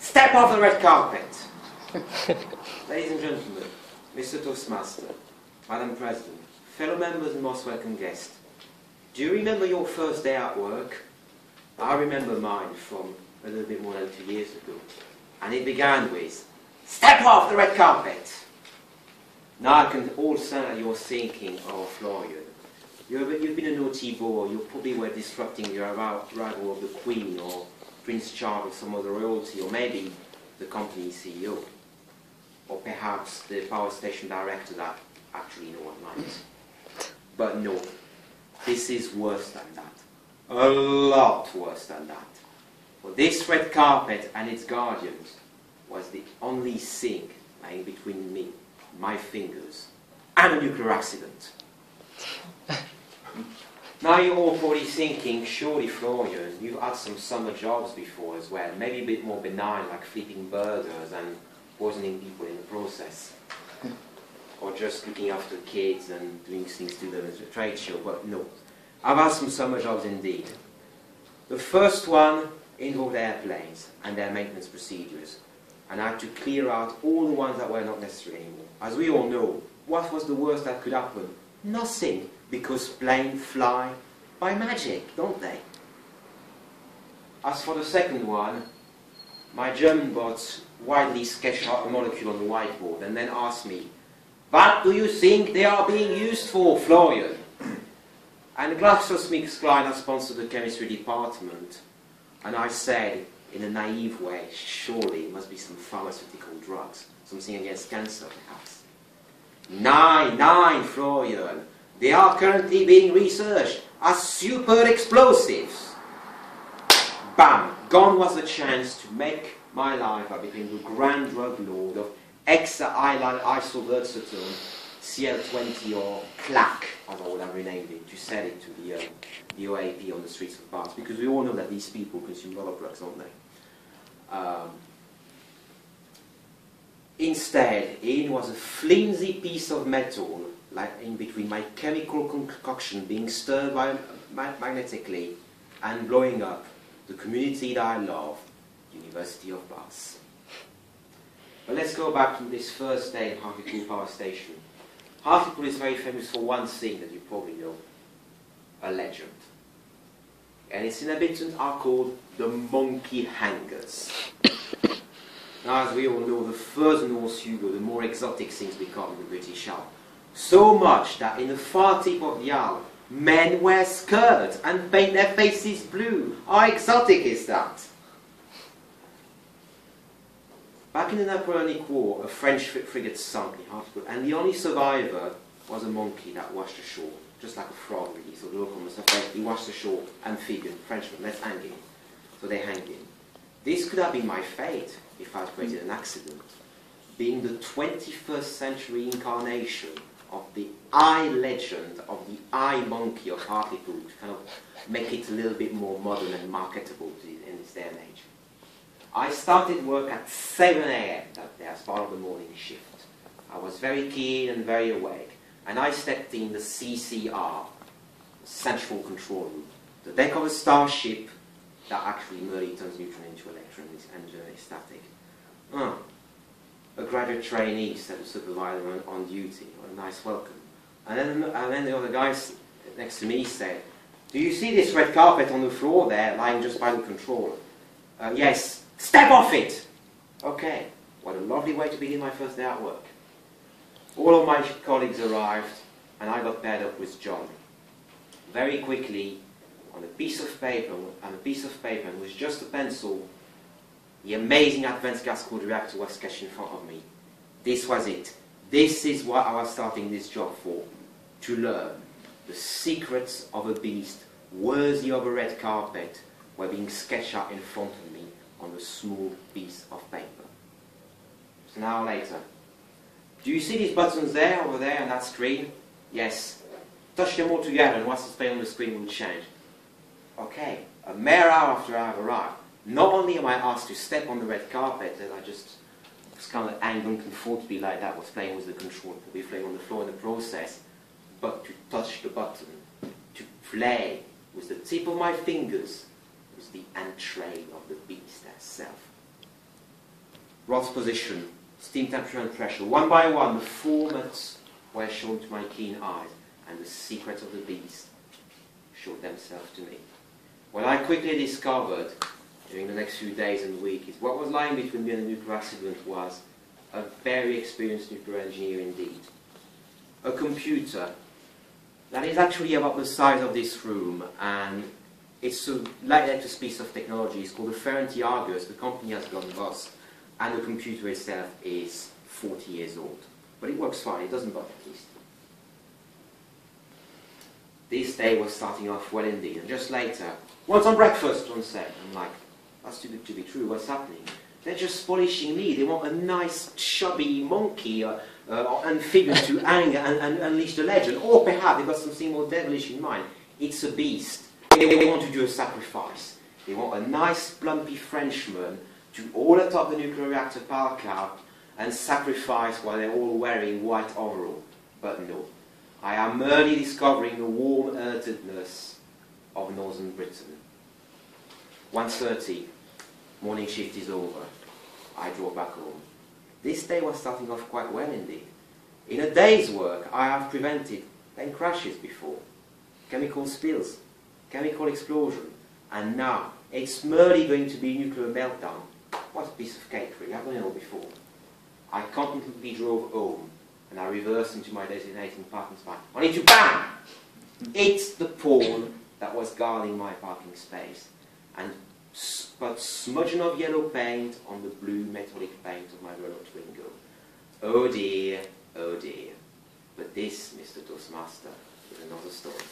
Step off the red carpet! Ladies and gentlemen, Mr. Toastmaster, Madam President, fellow members and most welcome guests, do you remember your first day at work? I remember mine from a little bit more than 2 years ago. And it began with, step off the red carpet! Now I can all sense that you're thinking, oh Florian, you've been a naughty boy, you probably were disrupting your arrival of the Queen or Prince Charles or some other royalty, or maybe the company CEO, or perhaps the power station director that actually no one likes. But no, this is worse than that. A lot worse than that. For this red carpet and its guardians was the only thing lying between me, my fingers, and a nuclear accident. Now you're all probably thinking, surely Florian, you've had some summer jobs before as well, maybe a bit more benign, like flipping burgers and poisoning people in the process. Or just looking after kids and doing things to them as a trade show, but no. I've had some summer jobs indeed. The first one involved airplanes and their maintenance procedures, and I had to clear out all the ones that were not necessary anymore. As we all know, what was the worst that could happen? Nothing, because planes fly by magic, don't they? As for the second one, my German boss widely sketched out a molecule on the whiteboard and then asked me, what do you think they are being used for, Florian? And GlaxoSmithKline sponsored the chemistry department, and I said, in a naive way, surely it must be some pharmaceutical drugs, something against cancer, perhaps. Nine, Florian. They are currently being researched as super explosives. Bam! Gone was the chance to make my life by becoming the grand drug lord of hexaisland isoversatone, CL20 or CLAC, as I would have renamed it, to sell it to the OAP on the streets of Bath, because we all know that these people consume a lot of drugs, don't they? Instead, in was a flimsy piece of metal, like in between my chemical concoction being stirred magnetically and blowing up the community that I love, University of Bath. But let's go back to this first day in Hartlepool Power Station. Hartlepool is very famous for one thing that you probably know, a legend. And its inhabitants are called the monkey hangers. Now, as we all know, the further north you go, the more exotic things become in the British Isles. So much that in the far tip of the Isle, men wear skirts and paint their faces blue. How exotic is that? Back in the Napoleonic War, a French frigate sunk in Hartlepool, and the only survivor was a monkey that washed ashore, just like a frog really. So the local must have said, he washed ashore, amphibian, Frenchman, let's hang him. So they hanged him. This could have been my fate if I had created an accident. Being the 21st century incarnation of the eye legend of the eye monkey of Hartlepool, to kind of make it a little bit more modern and marketable in this day and age. I started work at 7 AM that day as part of the morning shift. I was very keen and very awake, and I stepped in the CCR, Central Control Room, the deck of a starship that actually merely turns neutron into electron and is static. A graduate trainee, said the supervisor on duty. What a nice welcome. And then the other guy next to me said, do you see this red carpet on the floor there, lying just by the controller? Yes. Step off it! Okay, what a lovely way to begin my first day at work. All of my colleagues arrived, and I got paired up with John. Very quickly, on a piece of paper, and with just a pencil, the amazing advanced gas-cooled reactor was sketched in front of me. This was it. This is what I was starting this job for. To learn the secrets of a beast worthy of a red carpet were being sketched out in front of me on a small piece of paper. It's an hour later. Do you see these buttons there, over there, on that screen? Yes. Touch them all together and what's displayed on the screen will change. Okay, a mere hour after I have arrived, not only am I asked to step on the red carpet, that I just was kind of angry and thought to be like that, was playing with the control, probably playing on the floor in the process, but to touch the button, to play with the tip of my fingers, was the entree of the beast herself. rod's position, steam temperature and pressure. One by one, the formats were shown to my keen eyes, and the secrets of the beast showed themselves to me. What I quickly discovered during the next few days and weeks is what was lying between me and the nuclear accident was a very experienced nuclear engineer indeed. A computer that is actually about the size of this room, and it's a latest piece of technology. It's called the Ferranti Argus. The company has gone bust, and the computer itself is 40 years old. But it works fine, it doesn't bug at least. This day was starting off well indeed, and just later, "What's on breakfast?" one said. I'm like, that's too good to be true, what's happening? They're just polishing me. They want a nice, chubby monkey amphibian to hang and unleash the legend. Or perhaps they've got something more devilish in mind. It's a beast. They want to do a sacrifice. They want a nice, plumpy Frenchman to haul atop the nuclear reactor power cloud and sacrifice while they're all wearing white overall. But no. I am merely discovering the warm-heartedness of northern Britain. 1:30. Morning shift is over. I drove back home. This day was starting off quite well indeed. In a day's work, I have prevented 10 crashes before. Chemical spills, chemical explosion, and now it's merely going to be nuclear meltdown. What a piece of cake, really. I've done it all before. I confidently drove home, and I reversed into my designating parking spot, only to BAM! It's the pawn that was guarding my parking space, and but smudging of yellow paint on the blue metallic paint of my Renault Twingo. Oh dear, oh dear. But this, Mr. Toastmaster, is another story.